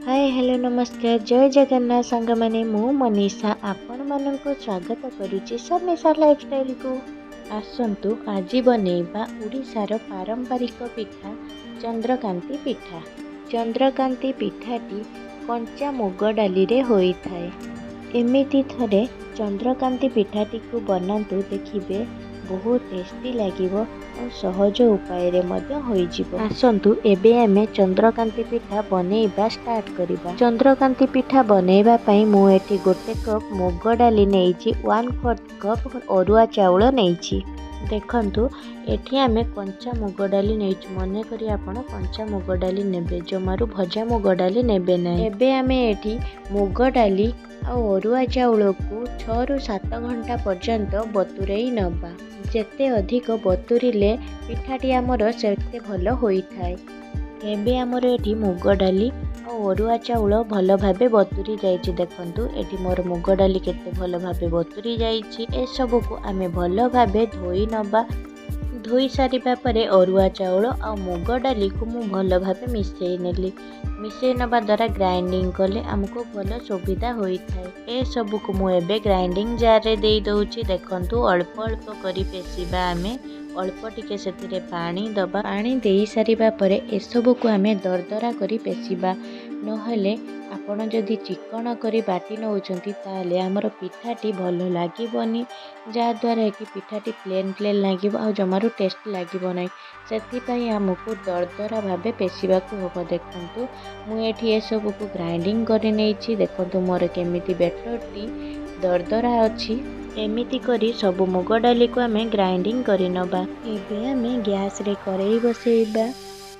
Hi hello नमस्कार जय जगन्नाथ सांग माने मु मनीषा आपण मानक स्वागत करुच्ची समीसा लाइफस्टाइल को। आसंतु आज बनैबा ओडिशार पारंपरिक पिठा चंद्रकांति पिठा। चंद्रकांति पिठाटी कंचा मुग डाली रे होई थाए। एमिति थरे चंद्रकांति पिठाटी को बनातु देखिबे बहुत टेस्टी लागिबो और सहज उपाय रे मध्य होई जिवो। आसंतु एबे आमे चंद्रकांति पिठा बनैबा स्टार्ट करिबा। चंद्रकांति पिठा बनैबा पई मु एठी गोटे कप मुग डाली नेइछि 1/4 कप अरुआ चाउल नेइछि। देखंतु एठी आमे कंचा मुग डाली नेइछु मने करी आपण कंचा मुग डाली नेबे जमारु भजा मुग डाली नेबे नै। एबे आमे एठी मुग डाली आ अरुआ चाउल को 6 ରୁ 7 घंटा पर्यंत बतुरेई नबा। जेते अधिक बतुरिले पिठाटी आमर सेते भल होई थाए। एबे आमर एठी मुग डाली और अरुआ चाउल भल भाबे बतुरी जाइछि। देखंतु एठी मोर मुग डाली केते भल भाबे बतुरी जाइछि। ए सब को आमे भल भाबे धोई नबा। धोई सारिबा परे अरुआ चाउल और मुग डाली को मु भल भाबे मिसई नेली। मिसई नबा द्वारा ग्राइंडिंग कले आमको भल सुविधा होई थाए। ए सब को मु एबे ग्राइंडिंग जार रे देई दउछि। देखंतु अल्प अल्प करी पेसिबा आमे अल्प टिके सेतिरे पानी दबा। पानी देई सारिबा परे ए सब को आमे दरदरा करी पेसिबा। नहले आपण जदि चिकन करी बाटी नउछंती ताले हमर पिठाटी भल लागिबोनी। जा द्वारा कि पिठाटी प्लेन प्लेन लागिबो आ जमारु टेस्ट लागिबो नै। सेति पई हमको दरदरा भाबे पेसिबा को होबो। देखंतु मु एठी ए सब को ग्राइंडिंग करि नेछि। देखंतु मोर केमिति बैटरटी दरदरा अछि। एमिति करी सब मुग डाली को आमे ग्राइंडिंग करि नबा। एबे आमे गैस रे करेई बसेइबा।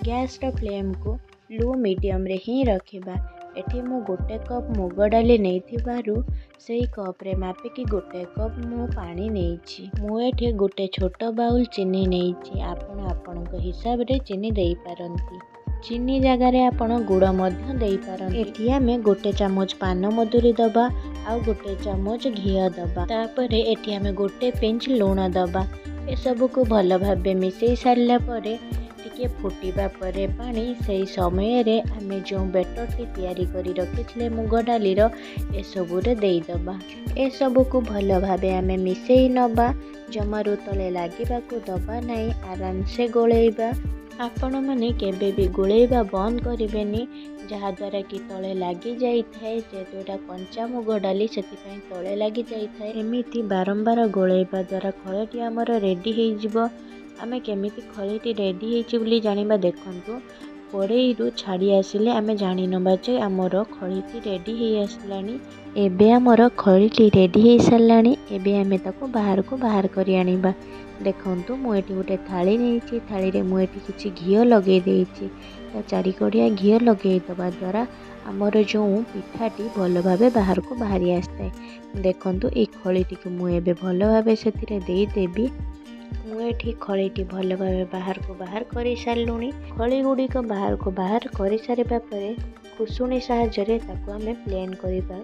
गैस रो फ्लेम को लो मीडियम रे ही रखिबा। एठी मु गोटे कप मुग डाली नेइथिबारु सेई कप रे मापिकी गोटे कप मु पानी नेइछि। मु एठी गोटे छोट बाउल चीनी नेइछि। आपण आपणक हिसाब रे चीनी देई पारंती। चीनी जगह रे आपण गुड़ मध्य देई पारंती। एठी आमे गोटे चामच पान मधुरी दबा आ गोटे चामच घिया दबा। तापरे एठी आमे गोटे पिंच लूण दबा। ए सब को भल भाबे मिसई सारला परे टिके फुटिबा परे पानी सेई समय रे आमे जो बैटरटी तैयारी करी रखिथिले मुग डाली रो ए सब रे देई दबा। ए सब को भल भाबे आमे मिसई नबा। जमारु तले लागिबा को दबा नै। आराम से गोळेइबा। आपण माने केबे भी गोळेइबा बंद करिबेनी जहा द्वारा कि तले लागी जाई थाए। जेतु एटा कंचा मुग डाली सेति पई तले लागी जाई थाए। एमिति बारंबार गोळेइबा द्वारा खळटी हमर रेडी हेइ जिवो। आमे केमिति खळीटी रेडी हेइछि बोली जानिबा। देखंतु कड़ेई रु छाड़ी आसिले आमे जानि नबा जे हमर खळीटी रेडी हेइ आसलानी। एबे हमर खळीटी रेडी हेइ सारलानी। एबे आमे ताको बाहर करी आनिबा। देखंतु मु एठी गोटे थाली नेइछि। थाली रे मु एठी किछि घियो लगेई देइछि। ता चारि कड़िया घियो लगेई दबा द्वारा हमर जो पिठाटी भल भाबे बाहर को बाहरी आस्ताए। देखंतु ए खळीटी को मु एबे भल भाबे सेतिरे देई देबी। मु एठी खळीटी भल भाबे बाहर को बाहर करी सारलुनी। खळी गुडी को बाहर करी सारिबा परे खुसुणी सहायता रे ताको आमे प्लेन करिबा।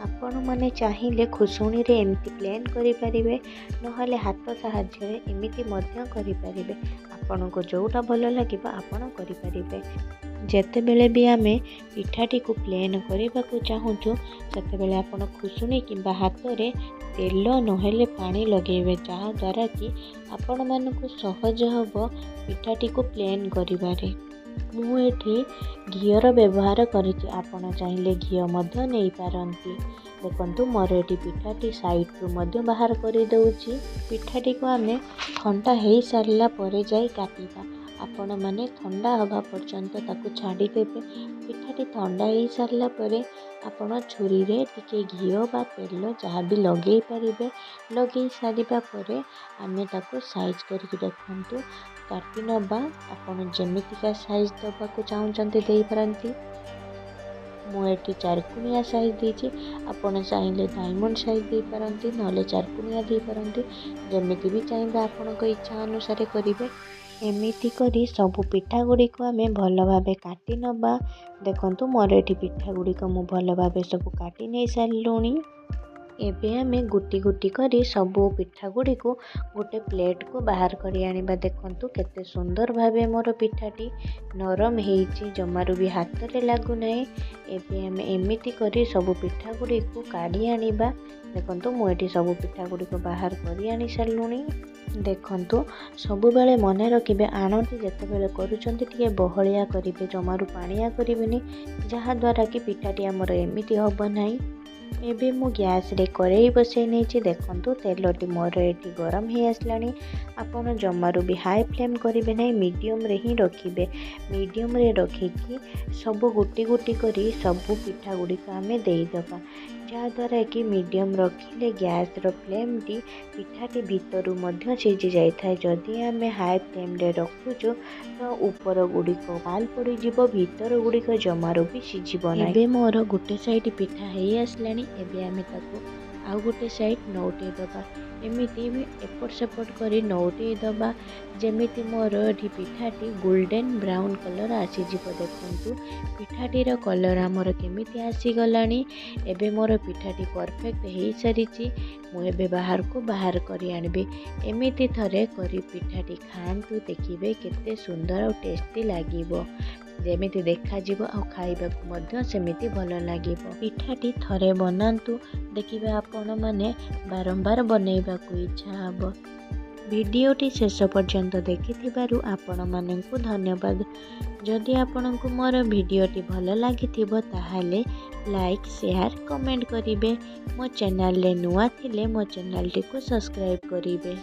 आपण माने चाहिए खुसुणी रे एमिति प्लेन करि परिबे। नहले हाथ सहायता रे एमिति मध्य करि परिबे। आपण को जोटा भल लागिबा आपण करि परिबे। जेते बेले भी आमे पिठाटी को प्लेन करिबा को चाहूछु सेते बेले आपण खुसुणी किबा हाथ रे तेल नहेले पानी लगेबे। जहा द्वारा कि आपण मानकु सहज हबो पिठाटी को प्लेन करिबारे। मु एठी घियर व्यवहार करिछि। आपण चाहिले घियो मध्य नेई पारंती। देखंतु मोर एठी पिठाटी साइड रु मध्य बाहर करि दउछि। पिठाटी को आमे ठंडा हेइ सारला परे जाई काटिबा। आपण माने ठंडा हवा पर्यंत ताकु छाड़ी देबे। पिठाटी ठंडा हेइ सारला परे आपण छुरी रे टिके घियो बा तेल जहा भी लगेई परिबे। लगेई सारिबा परे आमे ताकु साइज करके देखंतु काटी नबा। आपण जेमितिका साइज दबा को चाहूचंती देई पारंती। मु एठी चारकुनिया साइज देछि। आपण चाहिले डायमंड साइज देई पारंती नहले चारकुनिया देई पारंती। जेमिति भी चाहिबा आपणक इच्छा अनुसार करिवे। एमिति करी सबु पिठा गुडी को आमे भल भाबे काटी नबा। देखंतु मोर एठी पिठा गुडी को मु भल भाबे सब काटी नै सारलुनी। एबे आमे गुटी गुटी करी सबू पिठा गुड़ी को गोटे प्लेट को बाहर करी आनिबा। देखंतु केते सुंदर भाबे मोर पिठाटी नरम हेइची, जमारू भी हाथ रे लागु नै। एबे आमे एमिति करी सबू पिठा गुड़ी को काढ़ी आनिबा। देखंतु मु एठी सबू पिठा गुड़ी को बाहर करी आनी सारलुनी। देखंतु सबु बेले मने रखिबे, आणती जेतेबेले करूचंती टिके बहलिया करिबे, जमारू पानिया करिबेनी, जहा द्वारा कि पिठाटी हमर एमिति हबो नाही। एबे मु गैस रे करेई बसई नहीं। देखंतु तेलटी मोर एटी गरम ही आसलानी। आपण जमारू भी हाई फ्लेम करिबे नहीं, मीडियम रे ही रखिबे। मीडियम रे रखिकी सब गुटी गुटी करी सबू पिठा गुड़ी को आमे देई दबा, जहा द्वारा कि मीडियम रखिले गैस रो फ्लेम टी पिठाटी भीतरु मध्य सिझी जाई थाए। जदि आमे हाई फ्लेम रे रखुचु तो ऊपर गुड़ी को लाल पड़ी जिवो, भीतर गुड़ी को जमारू भी सिझिबो नाही। एबे मोर गुटे साइड पिठा हेई आसलानी। एबे आमे ताको आउ गोटे साइड नौटे दबा। एमिति भी एपट सेपट करी नौटे दबा, जेमिति मोर एठी पिठाटी गोल्डन ब्राउन कलर आसी जिवो। देखंतु पिठाटीर कलर हमर केमिति आसी गलानी। एबे मोर पिठाटी परफेक्ट हेई सारिची। मु एबे बाहर को बाहर करी आनिबे। एमिति थरे करी पिठाटी खांतु, देखिबे केते सुंदर और टेस्टी लागिबो। जेमिति देखा जीवो आ खाइबा को मध्य सेमिति भलो लागिबो। पिठाटी थरे बनांतु, देखिबे आपण माने बारंबार बनेइबा को इच्छा हबो। भिडियोटी शेष पर्यंत देखिथिबारु आपण माननकु धन्यवाद। जदि आपनकु मोर भिडियोटी भलो लागिथिबो ताहाले लाइक शेयर कमेंट करिवे। मो चैनल रे नुआ थिले मो चैनल टी को सब्सक्राइब करिवे।